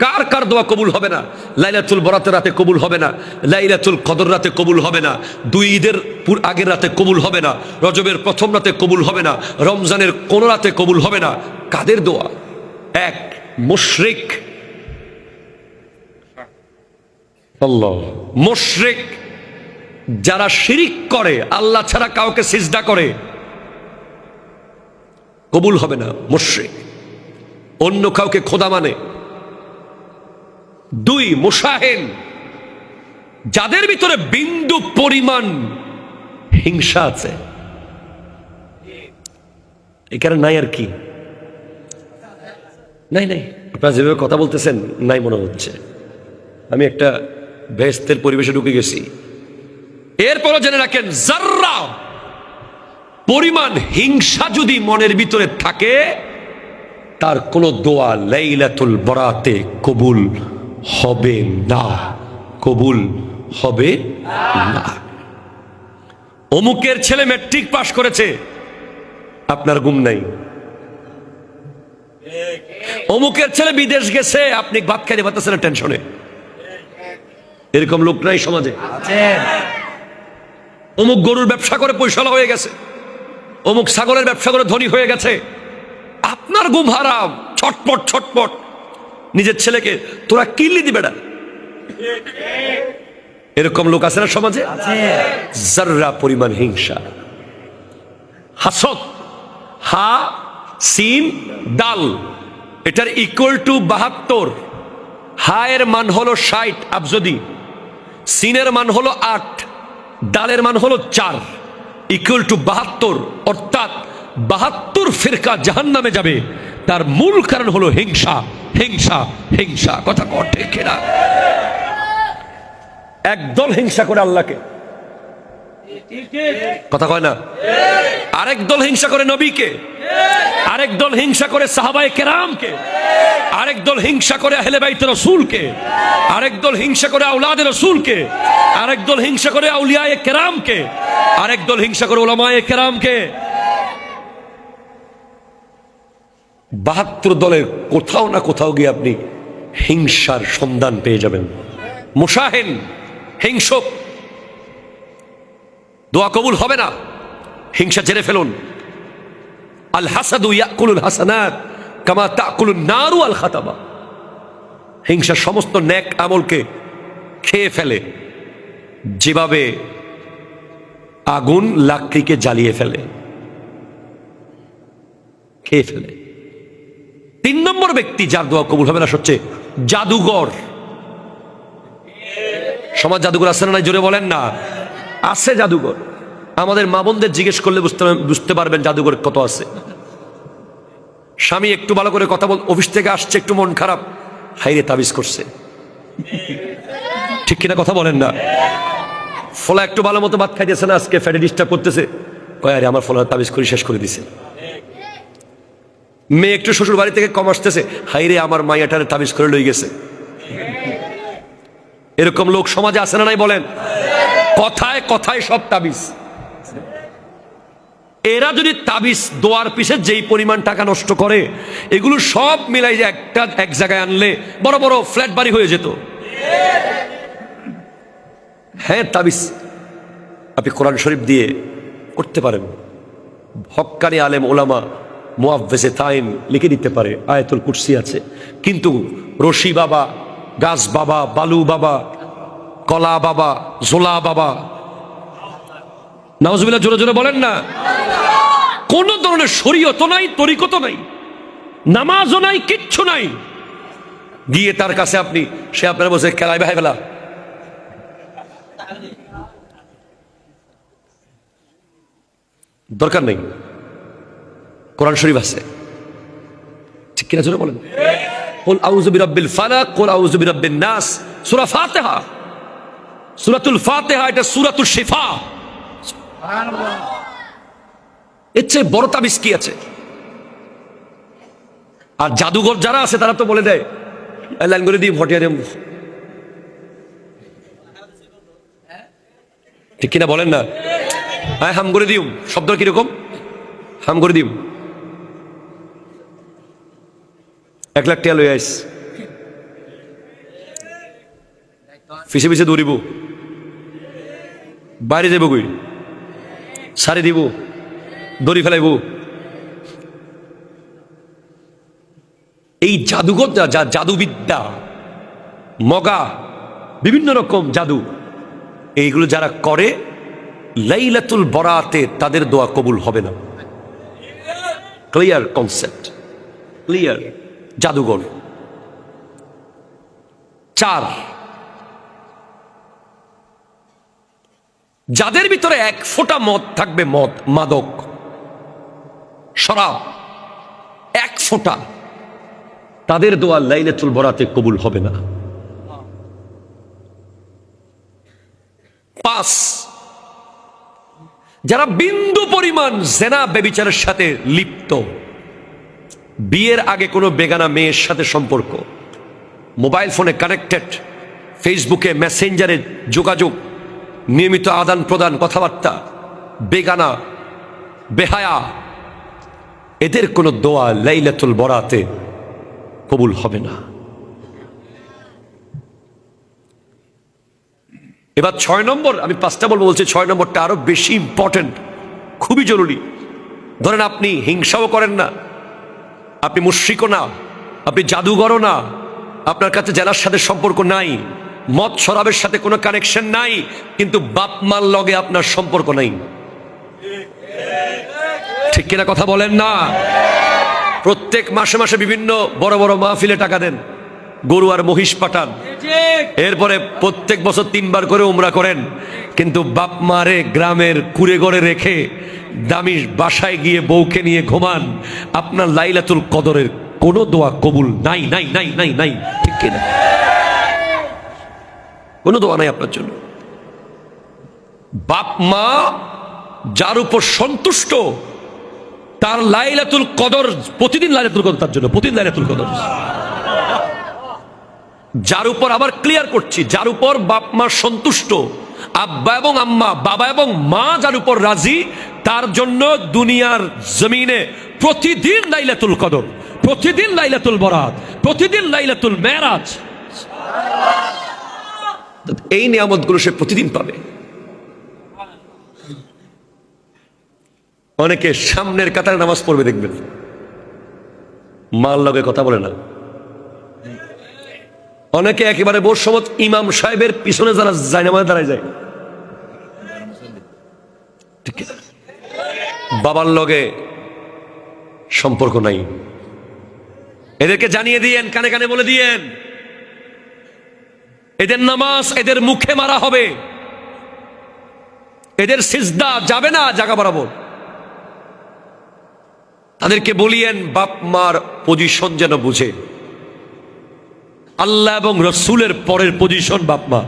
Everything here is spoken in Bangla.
কার কার দোয়া কবুল হবে না? লাইলাতুল বরাতের রাতে কবুল হবে না, লাইলাতুল কদর রাতে কবুল হবে না, দুই ঈদের আগের রাতে কবুল হবে না, রজবের প্রথম রাতে কবুল হবে না, রমজানের কোন রাতে কবুল হবে না। কাদের দোয়া? এক, মুশরিক। আল্লাহ, মুশরিক যারা শিরিক করে, আল্লাহ ছাড়া কাউকে সিজদা করে, কবুল হবে না। মুশরিক অন্য কাউকে খোদা মানে। দুই, মুশাহিন যাদের ভিতরে বিন্দু পরিমাণ হিংসা আছে। এখানে নাই আর কি? নাই নাই, আপনারা যেভাবে কথা বলতেছেন নাই মনে হচ্ছে। আমি একটা বেহেশতের পরিবেশে ঢুকে গেছি। এরপরও জেনে রাখেন, যাররা পরিমাণ হিংসা যদি মনের ভিতরে থাকে, তার কোন দোয়া লাইলাতুল বরাতে কবুল হবে না, কবুল হবে না। অমুকের ছেলে ম্যাট্রিক পাশ করেছে, আপনার ঘুম নাই। অমুকের ছেলে বিদেশ গেছে, আপনি ভাত খাইতে পারতেছেন টেনশনে। এরকম লোক নাই সমাজে? অমুক গরুর ব্যবসা করে পয়সালা হয়ে গেছে, অমুক ছাগলের ব্যবসা করে ধনী হয়ে গেছে, আপনার ঘুম হারাম। ছটপট ছটপট নিজের ছেলেকে তোরা কিল্লি দিবে না। এরকম লোক আছে না সমাজে? যাররা পরিমাণ হিংসা। হাসদ, হা সিন দাল, এটার ইকুয়াল টু 72। হা এর মান হলো 60 আবজদি, সিনের মান হলো 8, দালের মান হলো 4, ইকুয়াল টু 72। অর্থাৎ 72 ফিরকা জাহান্নামে যাবে। তার মূল কারণ হলো হিংসা, হিংসা, হিংসা। কথা ঠিক কিনা? একদল হিংসা করে আল্লাহকে, কথা কয় না? আরেক দল হিংসা করে নবীকে, আরেক দল হিংসা করে সাহাবায়ে কেরামকে, আরেক দল হিংসা করে আহলে বাইতে রাসূলকে, আরেক দল হিংসা করে আওলাদে রাসূলকে, আরেক দল হিংসা করে আউলিয়ায়ে কেরামকে, আরেক দল হিংসা করে উলামায়ে কেরামকে। 72 দলের কোথাও না কোথাও গিয়ে আপনি হিংসার সন্ধান পেয়ে যাবেন। মুশাহিন, হিংসক, দোয়া কবুল হবে না। হিংসা ছেড়ে ফেলুন। আল হাসাদু ইয়াকুলুল হাসানাত কামা তাকুলুন নারু আল খাতাবা। হিংসা সমস্ত নেক আমলকে খেয়ে ফেলে, যেভাবে আগুন লাকড়িকে জ্বালিয়ে ফেলে, খেয়ে ফেলে। 3 নম্বর ব্যক্তি যার দোয়া কবুল হবে না হচ্ছে জাদুঘর। সমাজ জাদুঘর আছে না নাই? জোরে বলেন না। আছে জাদুঘর। আমাদের মা বোনদের জিজ্ঞেস করলে বুঝতে পারবেন জাদুঘর কত আছে। স্বামী একটু ভালো করে কথা বল, অফিস থেকে আসছে, একটু মন খারাপ, হাইরে তাবিজ করছে। ঠিক কিনা? কথা বলেন না। ফলা একটু ভালো মতো ভাত খাইতেছে না, আজকে ফ্যাটে ডিস্টার্ব করতেছে, কয় আরে আমার ফলা তাবিজ করে শেষ করে দিছে। মেয়ে একটু শ্বশুর বাড়ি থেকে কম আসতেছে, হাইরে আমার মাইয়াটারে তাবিজ করে লই গেছে। এরকম লোক সমাজে আছে না নাই? বলেন। কথায় কথায় সব তাবিজ। এরা যদি তাবিজ দোয়ার পিছে যেই পরিমাণ টাকা নষ্ট করে, এগুলো সব মিলাই যে এক জায়গায় আনলে বড় বড় ফ্ল্যাট বাড়ি হয়ে যেত। হ্যাঁ, তাবিজ আপনি কোরআন শরীফ দিয়ে করতে পারেন। হক্কানি আলেম ওলামা মুআফফিজে তাইন লিখে দিতে পারে, আয়াতুল কুরসি আছে। কিন্তু রশি বাবা, গাছ বাবা, বালু বাবা, কলা বাবা, জোলা বাবা, নাউজুবিল্লাহ, জোরে জোরে বলেন না। কোন ধরনের শরীয়ত নাই, তরিকত নাই, নামাজও নাই, কিচ্ছু নাই। গিয়ে তার কাছে আপনি, সে আপনার বসে খেলায় ভাই ফেলা। দরকার নেই। কোরআন শরীফ আছে, ঠিক কিনা? জোরে বলেন। কুল আউযু বিরাব্বিল ফালাক, কুল আউযু বিরাব্বিন নাস, সূরা ফাতিহা, সূরাতুল ফাতিহা, এটা সূরাতুল শিফা। সুবহানাল্লাহ। এর চেয়ে বড় তাবিজ কি আছে? আর জাদুঘর যারা আছে তারা তো বলে দেয়, লাইন করে দিই ভটিয়ারে, ঠিক কিনা? বলেন না। হ্যাঁ, হাম করে দিও। শব্দ কিরকম? হাম করে দিও। 1 লাখ টাকা লই আইস, পিছে পিছে দৌড়িব, বাইরে যাব কই, সারি দিব, দড়ি ফেলাইব। এই জাদুঘর যা জাদুবিদ্যা, মগা, বিভিন্ন রকম জাদু, এইগুলো যারা করে লাইলাতুল বরাতে তাদের দোয়া কবুল হবে না। Clear concept, clear. জাদুঘর। 4, যাদের ভিতরে 1 ফোঁটা মদ থাকবে, মদ, মাদক, শরাব 1 ফোঁটা, তাদের দোয়া লাইলাতুল বরাতে কবুল হবে না। 5, যারা বিন্দু পরিমাণ জেনা ব্যভিচারের সাথে লিপ্ত, বিয়ের আগে কোনো বেগানা মেয়ের সাথে সম্পর্ক, মোবাইল ফোনে কানেক্টেড, ফেসবুকে মেসেঞ্জারে যোগাযোগ, নিয়মিত আদান প্রদান, কথাবার্তা, বেগানা, বেহায়া, এদের কোনো দোয়া লাইলাতুল বরাতে কবুল হবে না। এবার 6 নম্বর, আমি 5টা বলছি, 6 নম্বরটা আরো বেশি ইম্পর্টেন্ট, খুবই জরুরি। ধরেন আপনি হিংসাও করেন না, আপনি মুশরিকও না, আপনি জাদুঘরও না, আপনার কাছে জেনার সাথে সম্পর্ক নাই, মদ শরাবের সাথে কোনো কানেকশন নাই, কিন্তু বাপ মার লগে আপনার সম্পর্ক নাই। ঠিক কিনা কথা বলেন না? প্রত্যেক মাসে মাসে বিভিন্ন বড় বড় মাহফিলে টাকা দেন, গরু আর মহিষ পাঠান, এরপরে প্রত্যেক বছর 3 বার করে উমরা করেন, কিন্তু বাপ মারে গ্রামের কুড়ে ঘরে রেখে দামি বাসায় গিয়ে বউকে নিয়ে ঘুমান, আপনার লাইলাতুল কদরের কোনো দোয়া কবুল নাই, নাই, নাই, নাই, নাই। ঠিক কিনা? কোনো দোয়া নাই আপনার জন্য। বাপ মা যার উপর সন্তুষ্ট, তার লাইলাতুল কদর, প্রতিদিন লাইলাতুল কদর, তার জন্য প্রতিদিন লাইলাতুল কদর। যার উপর, আবার ক্লিয়ার করছি, যার উপর বাপ মা সন্তুষ্ট, আব্বা এবং আম্মা, বাবা এবং মা যার উপর রাজি, তার জন্য দুনিয়ার জমিনে প্রতিদিন লাইলাতুল কদর, প্রতিদিন লাইলাতুল বরাত, প্রতিদিন লাইলাতুল মেরাজ। এই নিয়ামতগুলো সে প্রতিদিন পাবে। অনেকে সামনের কাতারে নামাজ পড়বে, দেখবেন মার লগে কথা বলে না। অনেকে একেবারে বোর সমত ইমাম সাহেবের পিছনে যারা যায়, নামাজে দাঁড়ায় যায়, ঠিক আছে, বাবার লগে সম্পর্ক নাই। এদেরকে জানিয়ে দিয়েন, কানে কানে বলে দিয়েন, এদের নামাজ এদের মুখে মারা হবে, এদের সিজদা যাবে না জায়গা বরাবর। তাদেরকে বলিয়েন বাপ মার পজিশন যেন বুঝে, আল্লাহ এবং রসুলের পরের পজিশন বাপ মা।